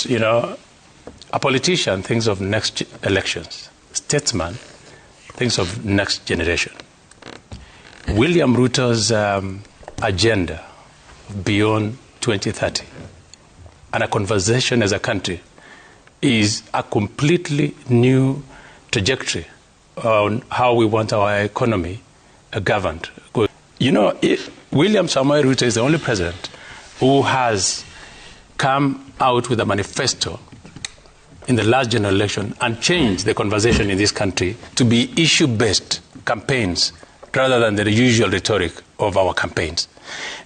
because, a politician thinks of next elections. Statesman thinks of next generation. William Ruto's agenda beyond 2030 and a conversation as a country is a completely new trajectory on how we want our economy governed. William Samoei Ruto is the only president who has come out with a manifesto in the last general election and changed the conversation in this country to be issue-based campaigns rather than the usual rhetoric of our campaigns.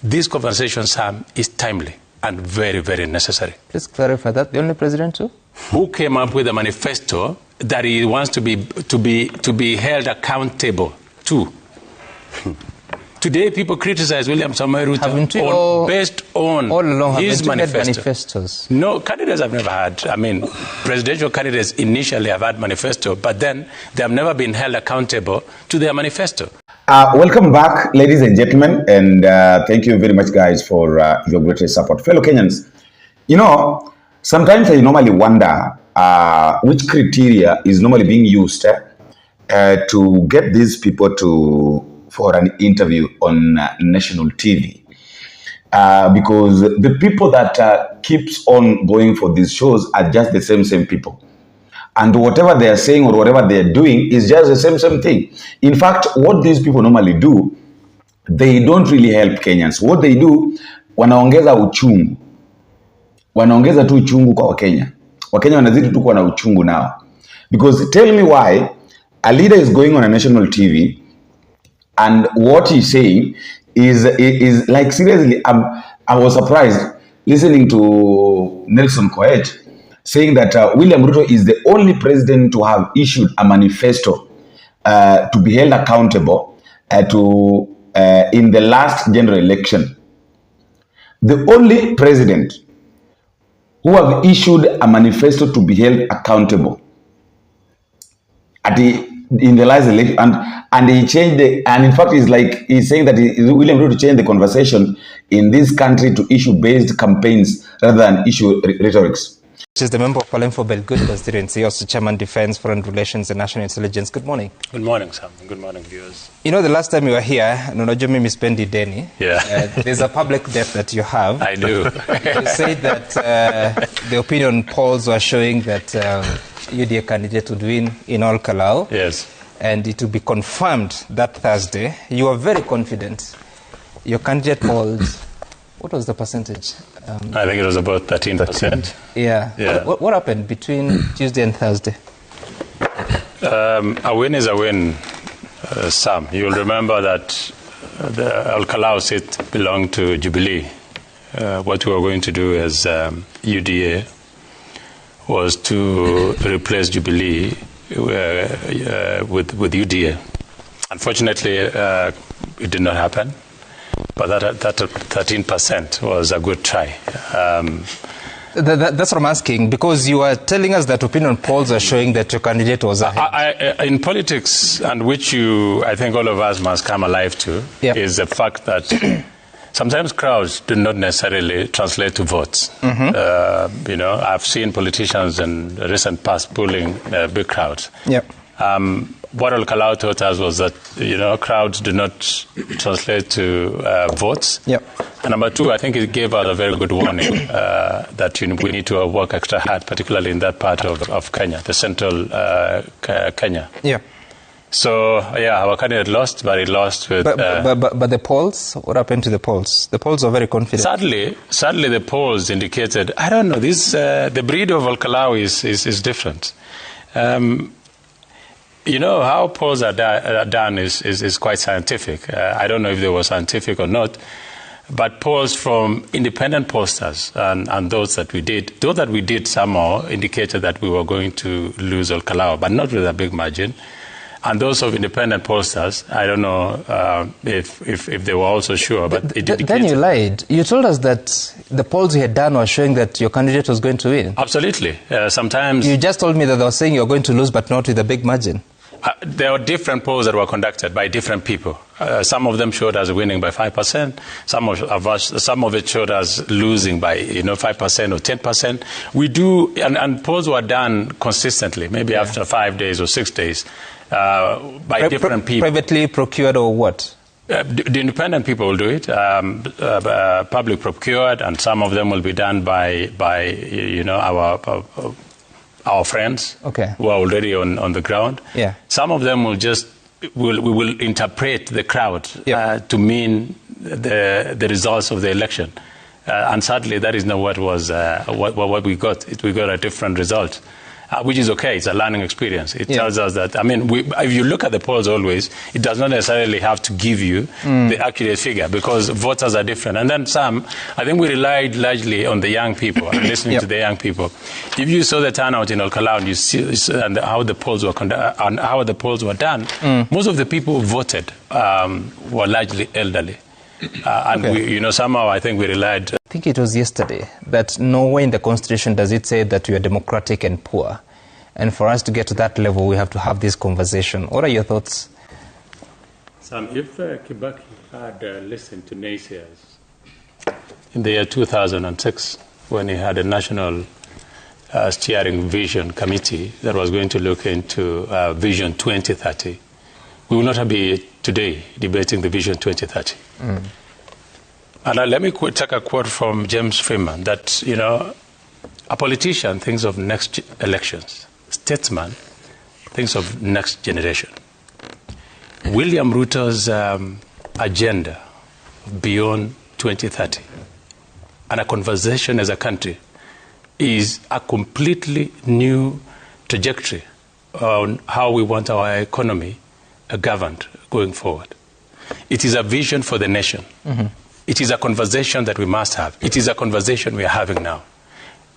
This conversation, Sam, is timely and very, very necessary. Please clarify that. The only president too? Who came up with a manifesto that he wants to be held accountable to. Today, people criticize William Samoei Ruto based on his manifestos. No, candidates have never had. I mean, presidential candidates initially have had manifesto, but then they have never been held accountable to their manifesto. Welcome back, ladies and gentlemen, and thank you very much, guys, for your great support. Fellow Kenyans, sometimes I normally wonder which criteria is normally being used to get these people for an interview on national TV. Because the people that keeps on going for these shows are just the same people. And whatever they are saying or whatever they are doing is just the same thing. In fact, what these people normally do, they don't really help Kenyans. What they do, wanaongeza uchungu. Wanaongeza tu uchungu kwa Wakenya. Wakenya wanazidi tu kuwa na uchungu now. Because tell me why a leader is going on a national TV and what he's saying is like, seriously, I was surprised listening to Nelson Koech saying that William Ruto is the only president to have issued a manifesto to be held accountable in the last general election. The only president who have issued a manifesto to be held accountable in the last election, and he changed and in fact he's saying that William Ruto changed the conversation in this country to issue-based campaigns rather than issue rhetorics. She's the member of Parliament for Belgood constituency, also Chairman Defence, Foreign Relations and National Intelligence. Good morning. Good morning, Sam. Good morning, viewers. The last time you were here, Mimi Spendi Deni. Yeah. There's a public debt that you have. I do. You said that the opinion polls were showing that UDA candidate would win in all Kalau. Yes. And it will be confirmed that Thursday. You are very confident. Your candidate polls, what was the percentage? I think it was about 13%. Yeah. What happened between Tuesday and Thursday? A win is a win, Sam. You'll remember that the Al-Kalau seat belonged to Jubilee. What we were going to do as UDA was to replace Jubilee with UDA. Unfortunately, it did not happen. But that 13% was a good try. That's what I'm asking, because you are telling us that opinion polls are showing that your candidate was ahead. In politics, and which I think all of us must come alive to, is the fact that sometimes crowds do not necessarily translate to votes. Mm-hmm. I've seen politicians in the recent past pulling big crowds. Yep. What Al-Kalau taught us was that, crowds do not translate to votes. Yep. And number two, I think it gave us a very good warning that we need to work extra hard, particularly in that part of Kenya, the central Kenya. Yeah. So, our candidate lost, but he lost with... But the polls, what happened to the polls? The polls are very confident. Sadly, the polls indicated, I don't know, the breed of Al-Kalau is different. How polls are done is quite scientific. I don't know if they were scientific or not, but polls from independent pollsters and those that we did somehow indicated that we were going to lose Al-Kalau, but not with a big margin. And those of independent pollsters, I don't know if they were also sure, but it indicated... Then you lied. You told us that the polls you had done were showing that your candidate was going to win. Absolutely. Sometimes... You just told me that they were saying you're going to lose, but not with a big margin. there are different polls that were conducted by different people. Some of them showed us winning by 5%. Some of it showed us losing by 5% or 10%. We do, and polls were done consistently, maybe after 5 days or 6 days, by different people. Privately procured or what? The independent people will do it, public procured, and some of them will be done by our friends who are already on the ground. Yeah. Some of them we will interpret the crowd to mean the results of the election, and sadly that is not what was what we got. We got a different result. Which is okay. It's a learning experience. It tells us that, if you look at the polls always, it does not necessarily have to give you the accurate figure because voters are different. And then I think we relied largely on the young people and listening to the young people. If you saw the turnout in Olkalau and you see and how the polls were and how the polls were done, most of the people who voted were largely elderly. And somehow I think we relied. I think it was yesterday that nowhere in the Constitution does it say that we are democratic and poor. And for us to get to that level, we have to have this conversation. What are your thoughts? Sam, if Kibaki had listened to naysayers in the year 2006, when he had a national steering vision committee that was going to look into Vision 2030, we will not be today debating the Vision 2030. And let me take a quote from James Freeman that, a politician thinks of next elections. Statesman thinks of next generation. William Ruto's agenda beyond 2030 and a conversation as a country is a completely new trajectory on how we want our economy governed going forward. It is a vision for the nation. It is a conversation that we must have. It is a conversation we are having now.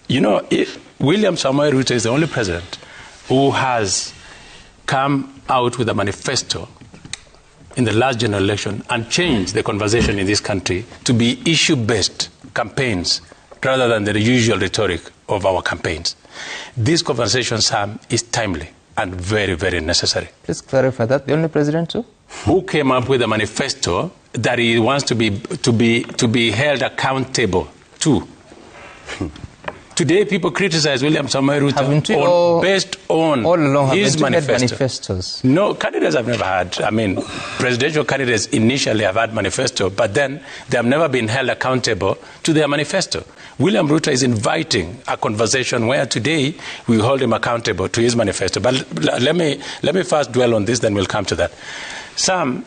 William Samoei Ruto is the only president who has come out with a manifesto in the last general election and changed the conversation in this country to be issue-based campaigns rather than the usual rhetoric of our campaigns. This conversation, Sam, is timely and very, very necessary. Please clarify that. The only president too? Who came up with a manifesto that he wants to be held accountable to. Today, people criticize William Samoei Ruto based on his manifestos. No, candidates have never had. Presidential candidates initially have had manifesto, but then they have never been held accountable to their manifesto. William Ruto is inviting a conversation where today we hold him accountable to his manifesto. But let me first dwell on this, then we'll come to that. Sam,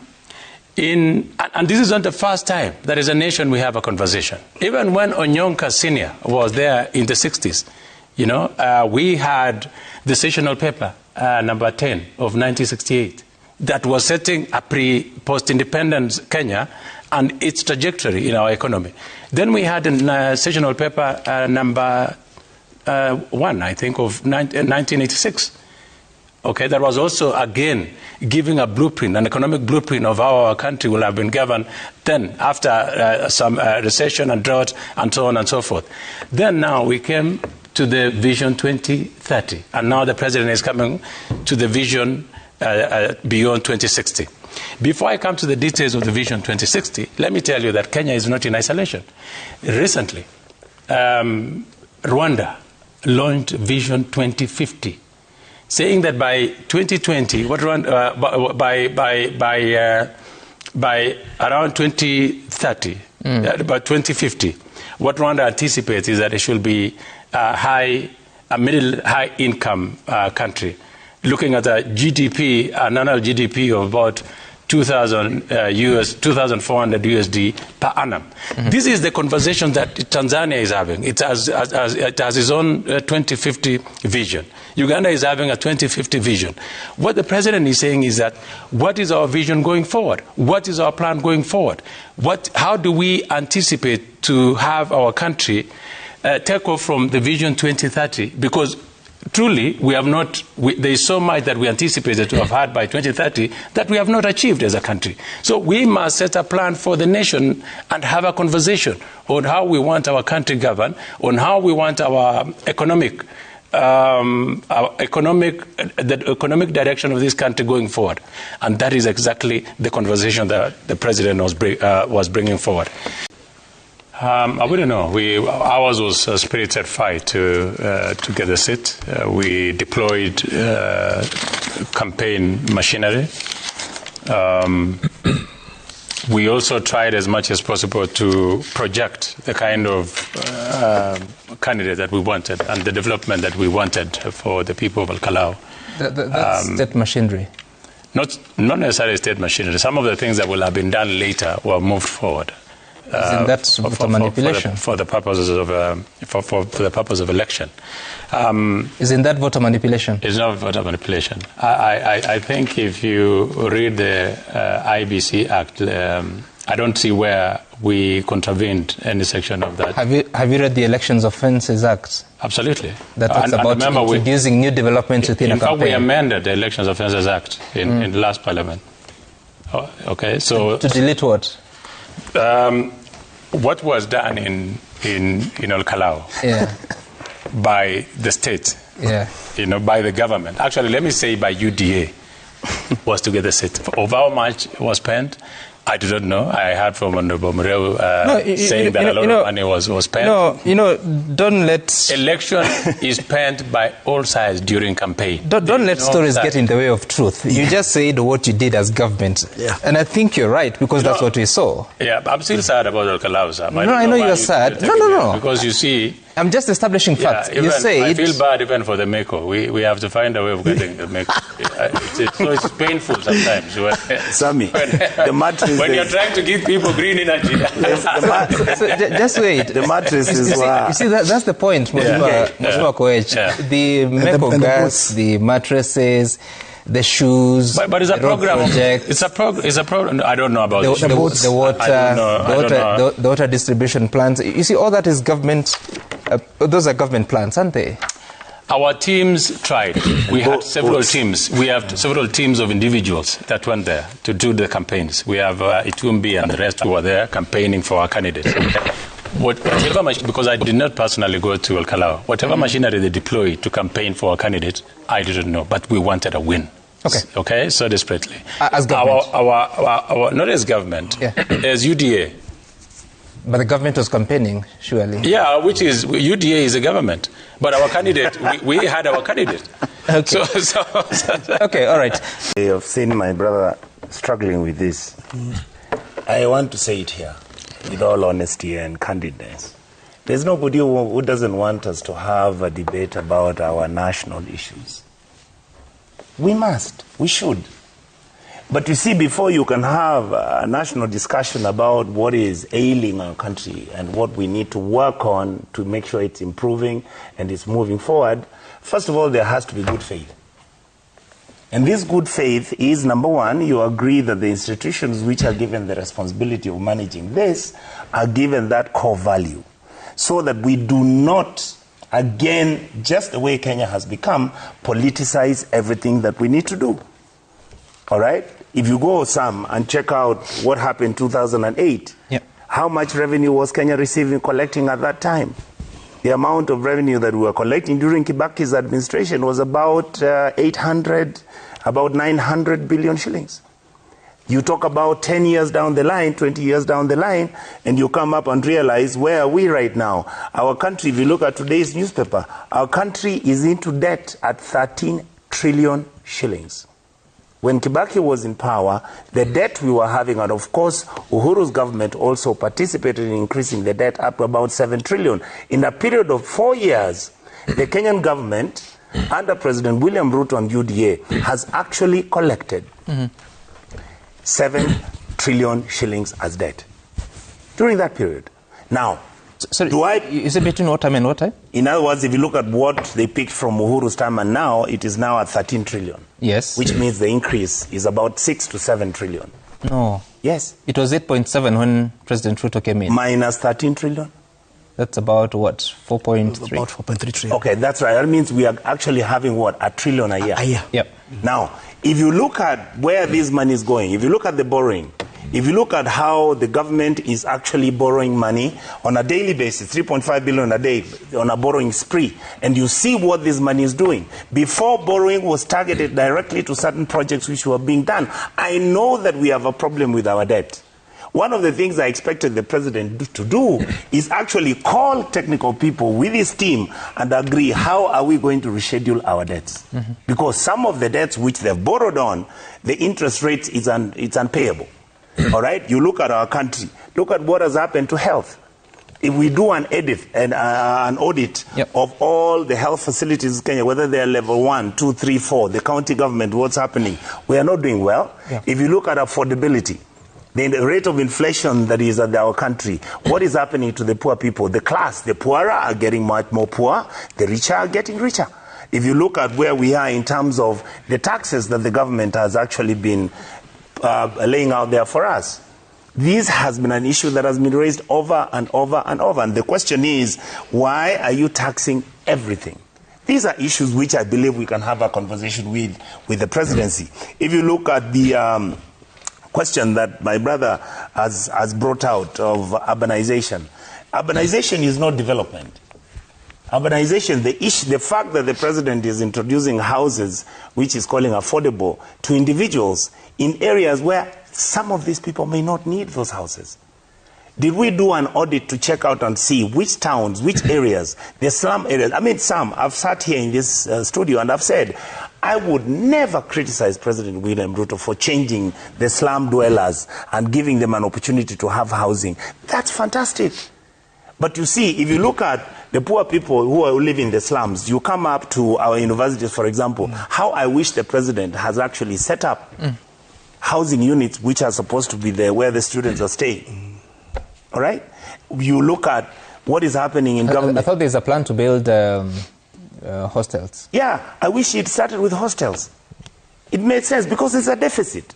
and this is not the first time that as a nation we have a conversation. Even when Onyonka Senior was there in the 60s, we had the sessional paper, number 10 of 1968, that was setting a post-independence Kenya and its trajectory in our economy. Then we had a sessional paper number 1, I think, of 1986. That was also, again, giving a blueprint, an economic blueprint of how our country will have been governed then after some recession and drought and so on and so forth. Then now we came to the Vision 2030, and now the president is coming to the Vision beyond 2060. Before I come to the details of the Vision 2060, let me tell you that Kenya is not in isolation. Recently, Rwanda launched Vision 2050. Saying that by 2020, by around 2030, by 2050, what Rwanda anticipates is that it should be a high income country, looking at a GDP, an annual GDP of about 2,400 USD per annum. This is the conversation that Tanzania is having. It has its own 2050 vision. Uganda is having a 2050 vision. What the president is saying is that, what is our vision going forward? What is our plan going forward? How do we anticipate to have our country take off from the Vision 2030? Because truly, there is so much that we anticipated to have had by 2030 that we have not achieved as a country. So we must set a plan for the nation and have a conversation on how we want our country governed, on how we want our economic the economic direction of this country going forward. And that is exactly the conversation that the president was bringing forward. I wouldn't know. Ours was a spirited fight to get the seat. We deployed campaign machinery. We also tried as much as possible to project the kind of candidate that we wanted and the development that we wanted for the people of Al-Kalau. That's state machinery. Not necessarily state machinery. Some of the things that will have been done later were moved forward. Isn't that voter manipulation? For the purposes of for the purpose of election. Isn't that voter manipulation? It's not voter manipulation. I think if you read the IBC Act, I don't see where we contravened any section of that. Have you read the Elections Offences Act? Absolutely. That talks about introducing new developments within a campaign. In fact, we amended the Elections Offences Act in the last parliament. Oh, okay, so to delete what? What was done in Al-Kalau by the state, by the government. Actually, let me say by UDA was to get the seat. Of how much was spent, I do not know. I heard from Honorable Mureu saying that a lot of money was spent. No, don't let... Election is spent by all sides during campaign. Don't let stories get in the way of truth. You just said what you did as government. Yeah. And I think you're right, because that's what we saw. Yeah, I'm still sad about Al-Kalau, sir. No, I know you're sad. No. Because you see... I'm just establishing facts. You say I feel bad even for the Meko. We have to find a way of getting the Meko. So it's painful sometimes. Sammy, the mattress... When you're trying to give people green energy. Just wait. The mattress is... You see, that's the point, Mheshimiwa Koech. The Meko gas, the mattresses... the shoes, but it's a program. It's a program. I don't know about the water distribution plans. You see, all that is government. Those are government plans, aren't they? Our teams tried. We had several teams. We have several teams of individuals that went there to do the campaigns. We have Itumbi and the rest who were there campaigning for our candidates. Because I did not personally go to Al-Kalau, whatever machinery they deployed to campaign for our candidates, I didn't know. But we wanted a win. Okay, so desperately. As government? Our not as government, as UDA. But the government was campaigning, surely. Yeah, which is, UDA is a government. But our candidate, we had our candidate. Okay. Okay, all right. I've seen my brother struggling with this. I want to say it here, with all honesty and candidness. There's nobody who doesn't want us to have a debate about our national issues. We must. We should. But you see, before you can have a national discussion about what is ailing our country and what we need to work on to make sure it's improving and it's moving forward, first of all, there has to be good faith. And this good faith is, number one, you agree that the institutions which are given the responsibility of managing this are given that core value, so that we do not, again, just the way Kenya has become, politicize everything that we need to do. All right? If you go, Sam, and check out what happened in 2008, how much revenue was Kenya collecting at that time? The amount of revenue that we were collecting during Kibaki's administration was about 900 billion shillings. You talk about 10 years down the line, 20 years down the line, and you come up and realize, where are we right now? Our country, if you look at today's newspaper, our country is into debt at 13 trillion shillings. When Kibaki was in power, the debt we were having, and of course, Uhuru's government also participated in increasing the debt up to about 7 trillion. In a period of 4 years, the Kenyan government, under President William Ruto and UDA, has actually collected 7 trillion shillings as debt during that period. Now, is it between what time and what time? In other words, if you look at what they picked from Uhuru's time and now, it is now at 13 trillion. Yes. Which means the increase is about 6 to 7 trillion. No. Yes. It was 8.7 when President Ruto came in. Minus 13 trillion? That's about what? 4.3? About 4.3 trillion. Okay, that's right. That means we are actually having what? $1 trillion a year. Yep. Now, if you look at where this money is going, if you look at the borrowing, If you look at how the government is actually borrowing money on a daily basis, 3.5 billion a day on a borrowing spree, and you see what this money is doing. Before, borrowing was targeted directly to certain projects which were being done. I know that we have a problem with our debt. One of the things I expected the president to do is actually call technical people with his team and agree how are we going to reschedule our debts. Because some of the debts which they've borrowed on, the interest rate is it's unpayable. All right? You look at our country. Look at what has happened to health. If we do an audit of all the health facilities in Kenya, whether they are level 1, 2, 3, 4, the county government, what's happening, we are not doing well. If you look at affordability, the rate of inflation that is at our country, what is happening to the poor people? The class, the poorer are getting much more poor, the richer are getting richer. If you look at where we are in terms of the taxes that the government has actually been laying out there for us, this has been an issue that has been raised over and over and over. And the question is, why are you taxing everything? These are issues which I believe we can have a conversation with the presidency. If you look at the question that my brother has brought out of urbanization. Urbanization is not development. Urbanization, the fact that the president is introducing houses, which is calling affordable, to individuals in areas where some of these people may not need those houses. Did we do an audit to check out and see which towns, which areas, the slum areas? I mean, I've sat here in this studio and I've said, I would never criticize President William Ruto for changing the slum dwellers and giving them an opportunity to have housing. That's fantastic. But you see, if you look at the poor people who live in the slums, you come up to our universities, for example, how I wish the president has actually set up housing units which are supposed to be there where the students are staying. All right? You look at what is happening in government. I thought there's a plan to build hostels. Yeah, I wish it started with hostels. It made sense because there's a deficit.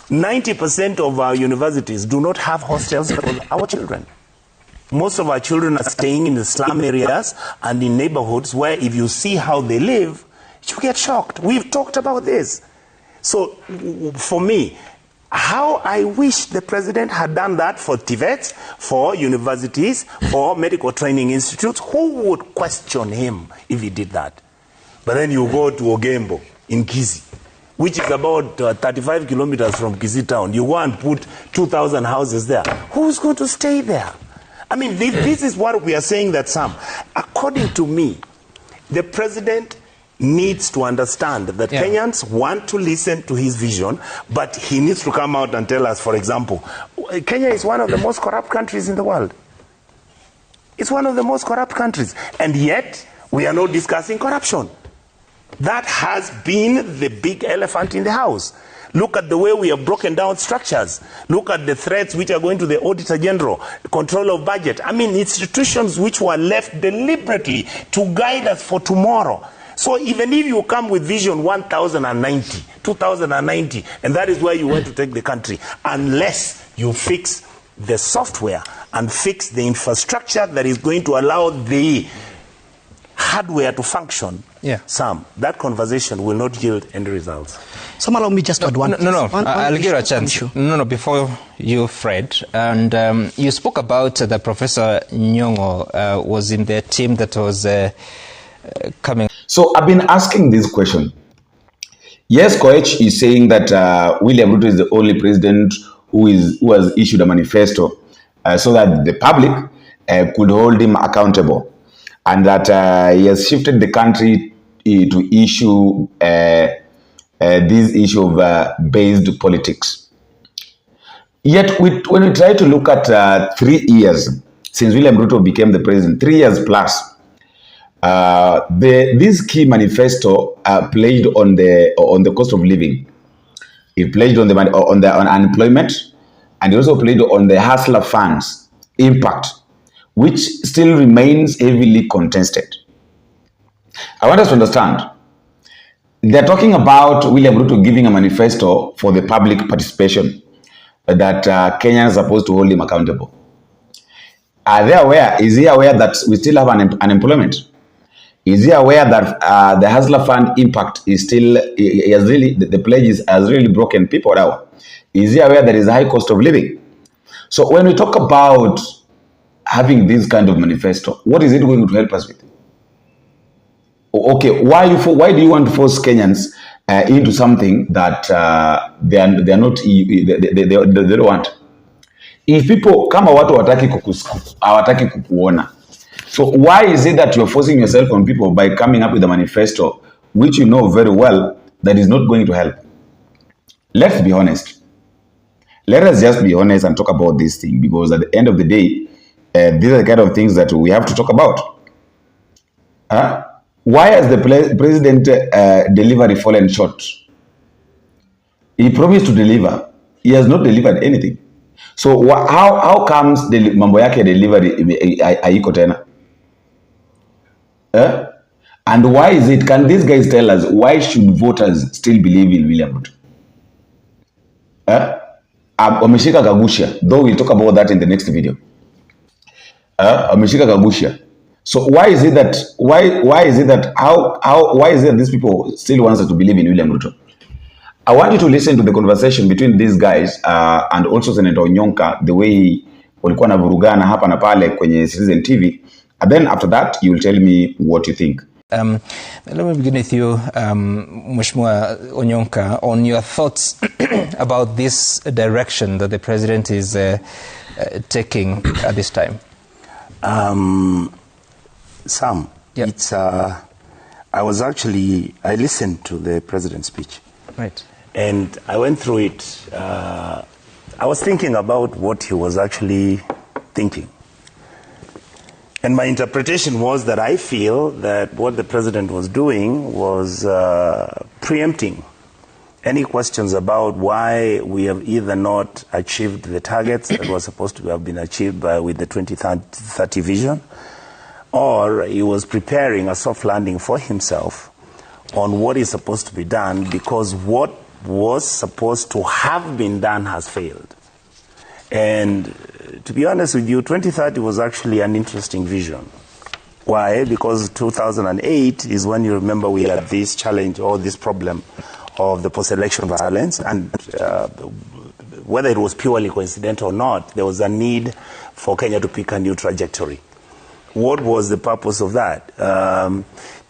90% of our universities do not have hostels for our children. Most of our children are staying in the slum areas and in neighborhoods where if you see how they live, you get shocked. We've talked about this. So for me, how I wish the president had done that for TVET, for universities, for medical training institutes. Who would question him if he did that? But then you go to Ogembo in Kisii, which is about 35 kilometers from Kisii town. You go and put 2,000 houses there. Who's going to stay there? I mean, this is what we are saying that according to me, the president needs to understand that Kenyans want to listen to his vision, but he needs to come out and tell us, for example, Kenya is one of the most corrupt countries in the world. It's one of the most corrupt countries. And yet, we are not discussing corruption. That has been the big elephant in the house. Look at the way we have broken down structures. Look at the threats which are going to the Auditor General, control of budget. I mean, institutions which were left deliberately to guide us for tomorrow. So even if you come with vision 1090, 2090, and that is where you want to take the country, unless you fix the software and fix the infrastructure that is going to allow the hardware to function, that conversation will not yield any results. Some allow me just to add one. I'll give you a chance. Before you, Fred. And you spoke about the Professor Onyonka was in the team that was coming. So I've been asking this question. Yes, Koech is saying that William Ruto is the only president who has issued a manifesto so that the public could hold him accountable, and that he has shifted the country to issue this issue of based politics. Yet when we try to look at 3 years since William Ruto became the president, 3 years plus, this key manifesto played on the cost of living. It played on unemployment, and it also played on the hustler funds impact, which still remains heavily contested. I want us to understand. They're talking about William Ruto giving a manifesto for the public participation that Kenyans are supposed to hold him accountable. Are they aware? Is he aware that we still have unemployment? Is he aware that the Hustler Fund impact is still, the pledges has really broken people down? Is he aware there is a high cost of living? So when we talk about having this kind of manifesto, what is it going to help us with? Okay, why do you want to force Kenyans into something that they are not, they don't want? If people kama watu hawataki kukuona, so why is it that you're forcing yourself on people by coming up with a manifesto which you know very well that is not going to help? Let's be honest. Let us just be honest and talk about this thing, because at the end of the day, these are the kind of things that we have to talk about. Why has the president delivery fallen short? He promised to deliver. He has not delivered anything. So how comes the mambo yake delivery haiko tena? And why is it? Can these guys tell us why should voters still believe in William Ruto? Wameshika Kagushia, though we'll talk about that in the next video. Wameshika Kagushia. So why is it that these people still want us to believe in William Ruto? I want you to listen to the conversation between these guys and also Senator Onyonka, the way walikuwa na vurugana hapa na pale kwenye Citizen TV. And then after that, you will tell me what you think. Let me begin with you, Mheshimiwa Onyonka, on your thoughts about this direction that the president is taking at this time. Sam, yep. It's I listened to the president's speech. Right. And I went through it. I was thinking about what he was actually thinking. And my interpretation was that I feel that what the president was doing was preempting any questions about why we have either not achieved the targets that were supposed to have been achieved with the 2030 vision, or he was preparing a soft landing for himself on what is supposed to be done, because what was supposed to have been done has failed. And to be honest with you, 2030 was actually an interesting vision. Why? Because 2008 is when, you remember, we had this challenge or this problem of the post-election violence, and whether it was purely coincidental or not, there was a need for Kenya to pick a new trajectory. What was the purpose of that?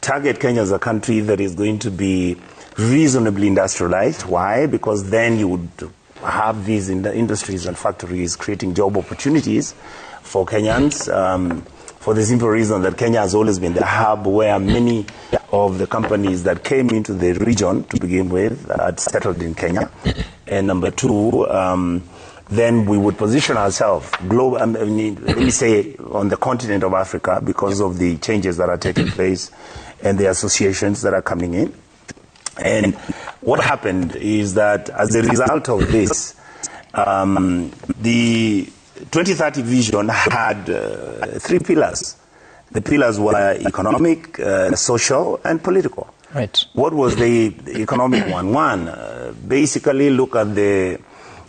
Target Kenya as a country that is going to be reasonably industrialized. Why? Because then you would have these industries and factories creating job opportunities for Kenyans, for the simple reason that Kenya has always been the hub where many of the companies that came into the region to begin with had settled in Kenya. And number two, then we would position ourselves global, let me say on the continent of Africa, because of the changes that are taking place and the associations that are coming in. And what happened is that as a result of this, the 2030 vision had three pillars. The pillars were economic, social, and political. Right. What was the economic one? One, basically look at the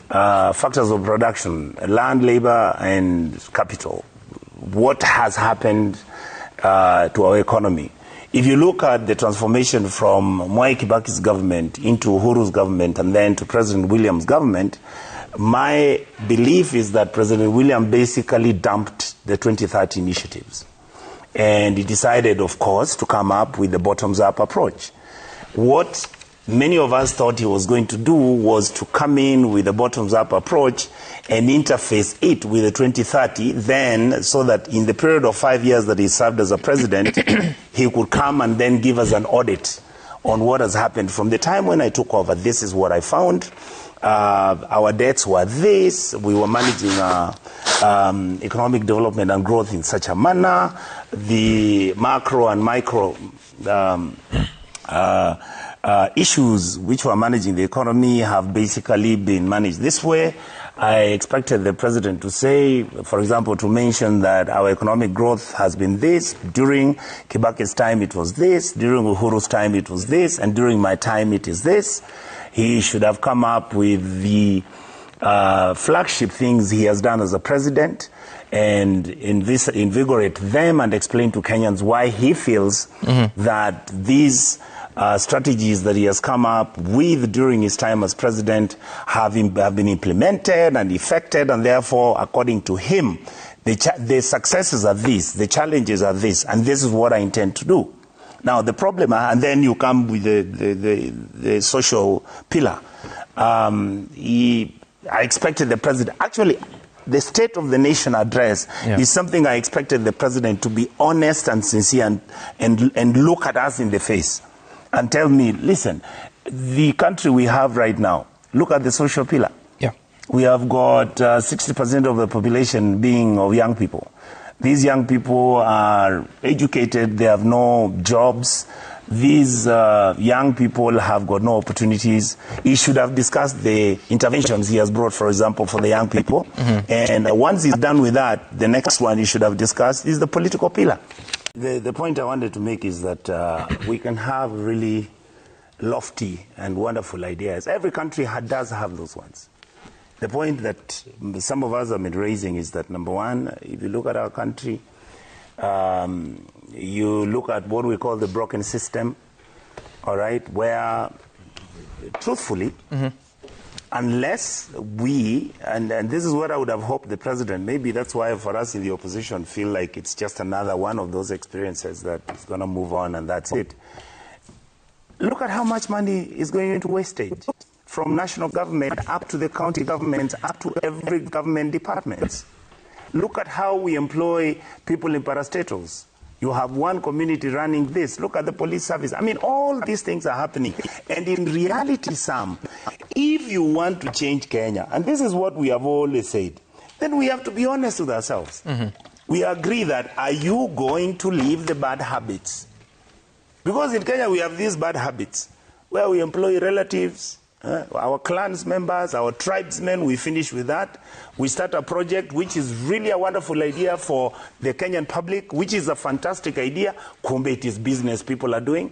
factors of production, land, labor, and capital. What has happened to our economy? If you look at the transformation from Mwai Kibaki's government into Uhuru's government and then to President William's government, my belief is that President William basically dumped the 2030 initiatives. And he decided, of course, to come up with the bottoms-up approach. What many of us thought he was going to do was to come in with a bottoms-up approach and interface it with the 2030, then so that in the period of 5 years that he served as a president, he could come and then give us an audit on what has happened. From the time when I took over, this is what I found. Our debts were this. We were managing economic development and growth in such a manner. The macro and micro issues which were managing the economy have basically been managed this way. I expected the president to say, for example, to mention that our economic growth has been this. During Kibaki's time, it was this. During Uhuru's time, it was this. And during my time, it is this. He should have come up with the flagship things he has done as a president and invigorate them and explain to Kenyans why he feels that these strategies that he has come up with during his time as president have been implemented and effected, and therefore, according to him, the successes are this, the challenges are this, and this is what I intend to do. Now, the problem, and then you come with the social pillar. I expected the president, actually, the State of the Nation address is something I expected the president to be honest and sincere and look at us in the face and tell me, listen, the country we have right now, look at the social pillar. Yeah. We have got 60% of the population being of young people. These young people are educated, they have no jobs. These young people have got no opportunities. He should have discussed the interventions he has brought, for example, for the young people. And once he's done with that, the next one he should have discussed is the political pillar. The point I wanted to make is that we can have really lofty and wonderful ideas. Every country does have those ones. The point that some of us have been raising is that, number one, if you look at our country, you look at what we call the broken system, all right, where, truthfully, unless we, and this is what I would have hoped the president, maybe that's why for us in the opposition feel like it's just another one of those experiences that is going to move on and that's it. Look at how much money is going into wastage, from national government up to the county governments, up to every government departments. Look at how we employ people in parastatals. You have one community running this. Look at the police service. I mean, all these things are happening. And in reality, Sam, if you want to change Kenya, and this is what we have always said, then we have to be honest with ourselves. We agree that, are you going to leave the bad habits? Because in Kenya, we have these bad habits where we employ relatives, our clans members, our tribesmen, we finish with that. We start a project which is really a wonderful idea for the Kenyan public, which is a fantastic idea. Kumbe, it is business people are doing.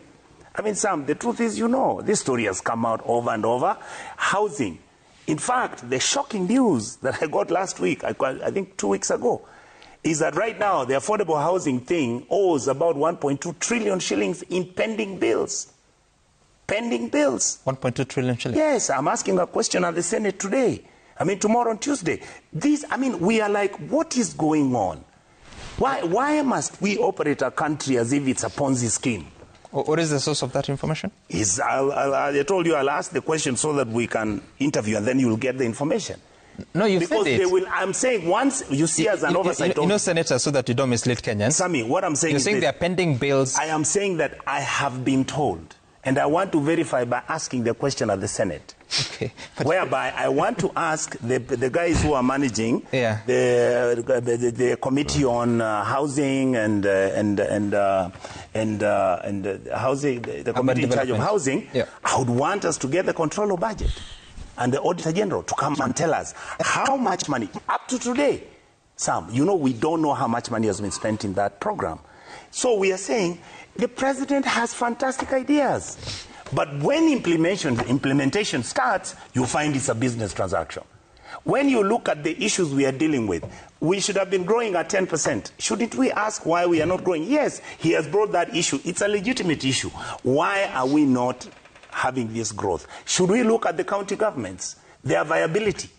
I mean, Sam, the truth is, you know, this story has come out over and over. Housing. In fact, the shocking news that I got last week, I think 2 weeks ago, is that right now the affordable housing thing owes about 1.2 trillion shillings in pending bills. Pending bills. 1.2 trillion shillings. Yes, I'm asking a question at the Senate today. I mean, tomorrow on Tuesday. We are like, what is going on? Why must we operate a country as if it's a Ponzi scheme? What is the source of that information? I told you I'll ask the question so that we can interview and then you'll get the information. No, you because said it. I'm saying once you see as an oversight. You know, Senator, so that you don't mislead Kenyans. Sammy, what I'm saying You're saying there are pending bills. I am saying that I have been told. And I want to verify by asking the question at the Senate. Okay. Whereby I want to ask the guys who are managing the committee on housing and housing, the committee in charge of housing. I would want us to get the controller budget and the Auditor General to come and tell us how much money, up to today, Sam, you know, we don't know how much money has been spent in that program. So we are saying the president has fantastic ideas. But when implementation starts, you find it's a business transaction. When you look at the issues we are dealing with, we should have been growing at 10%. Shouldn't we ask why we are not growing? Yes, he has brought that issue. It's a legitimate issue. Why are we not having this growth? Should we look at the county governments, their viability?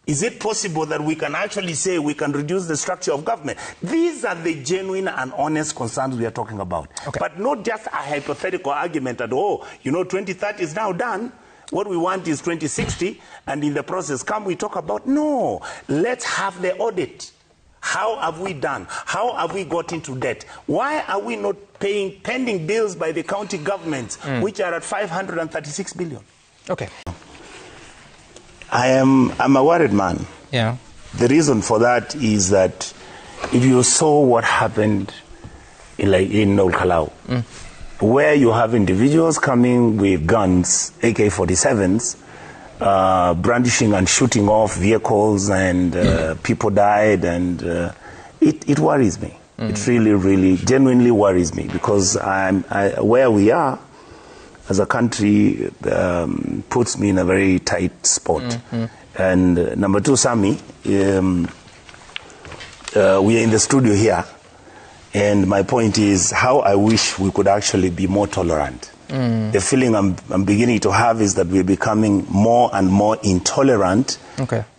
Is it possible that we can actually say we can reduce the structure of government? These are the genuine and honest concerns we are talking about. Okay. But not just a hypothetical argument that, 2030 is now done. What we want is 2060, and in the process, we talk about, no, let's have the audit. How have we done? How have we got into debt? Why are we not paying pending bills by the county governments, which are at 536 billion? Okay. I'm a worried man. Yeah. The reason for that is that if you saw what happened in Old Kalau, where you have individuals coming with guns, AK-47s, brandishing and shooting off vehicles, and people died, and it worries me. It really, really, genuinely worries me, because where we are as a country puts me in a very tight spot. And number two, Sammy, we are in the studio here, and my point is how I wish we could actually be more tolerant. The feeling I'm beginning to have is that we're becoming more and more intolerant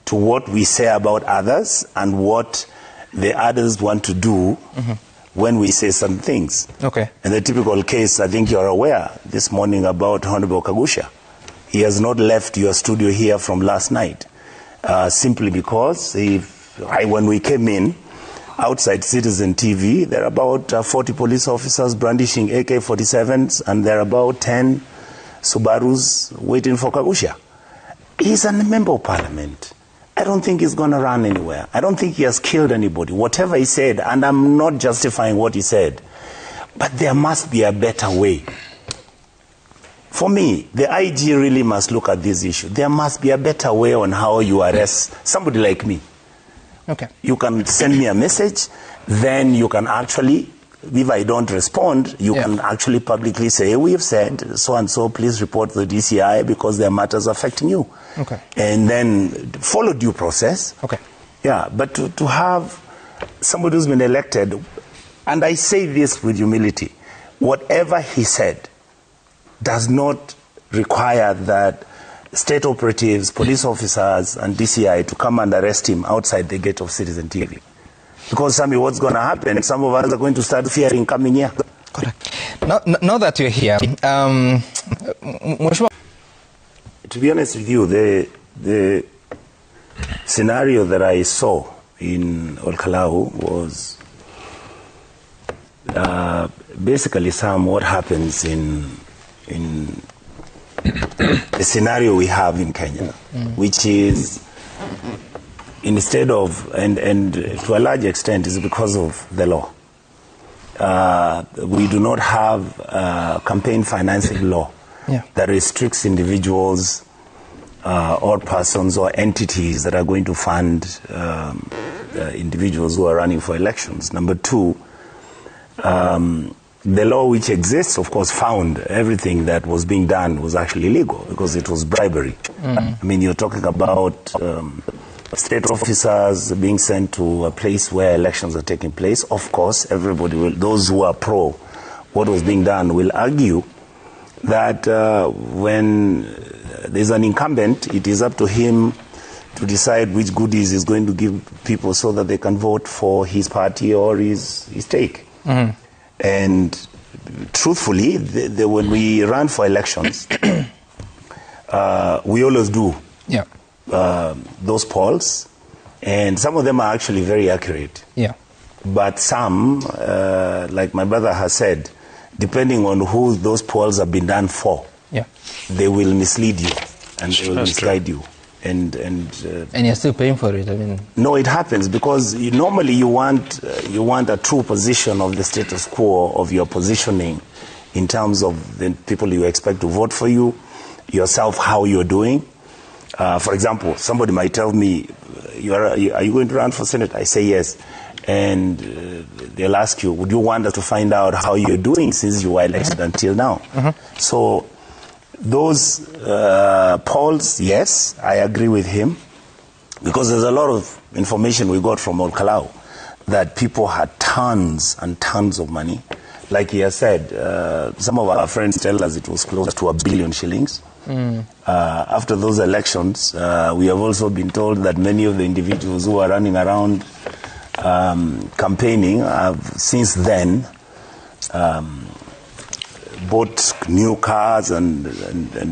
to what we say about others and what the others want to do when we say some things. And the typical case, I think you're aware this morning about Honorable Kagusha. He has not left your studio here from last night simply because when we came in, outside Citizen TV, there are about 40 police officers brandishing AK-47s, and there are about 10 Subarus waiting for Kagusha. He's a member of parliament. I don't think he's going to run anywhere. I don't think he has killed anybody. Whatever he said, and I'm not justifying what he said, but there must be a better way. For me, the IG really must look at this issue. There must be a better way on how you arrest somebody like me. You can send me a message, then you can actually, if I don't respond, you can actually publicly say, hey, we have said so-and-so, please report to the DCI because there are matters affecting you. And then follow due process. Yeah, but to have somebody who's been elected, and I say this with humility, whatever he said does not require that state operatives, police officers, and DCI to come and arrest him outside the gate of Citizen TV. Because, Sammy, what's going to happen? Some of us are going to start fearing coming here. Now that you're here, to be honest with you, the scenario that I saw in Olkalau was basically what happens in the scenario we have in Kenya, which is instead of, and to a large extent is because of the law. We do not have a campaign financing law that restricts individuals or persons or entities that are going to fund individuals who are running for elections. Number two, the law which exists, of course, found everything that was being done was actually illegal because it was bribery. I mean, you're talking about state officers being sent to a place where elections are taking place. Of course, everybody will, those who are pro what was being done will argue that when there's an incumbent, it is up to him to decide which goodies he's going to give people so that they can vote for his party or his take. And truthfully, when we run for elections, we always do those polls, and some of them are actually very accurate. But some, like my brother has said, depending on who those polls have been done for, they will mislead you and they will misguide you. And you're still paying for it. I mean, no, it happens because normally you want a true position of the status quo of your positioning in terms of the people you expect to vote for you, yourself, how you're doing. For example, somebody might tell me, are you going to run for Senate? I say yes. And they'll ask you, would you want us to find out how you're doing since you were elected until now? So those polls, yes, I agree with him, because there's a lot of information we got from Olkalau that people had tons and tons of money. Like he has said, some of our friends tell us it was close to 1 billion shillings. After those elections, we have also been told that many of the individuals who are running around campaigning have since then bought new cars and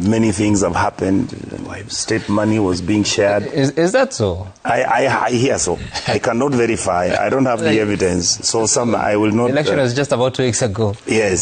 many things have happened. State money was being shared. Is that so? I hear so. I cannot verify. I don't have the evidence. So I will not. The election was just about 2 weeks ago. Yes.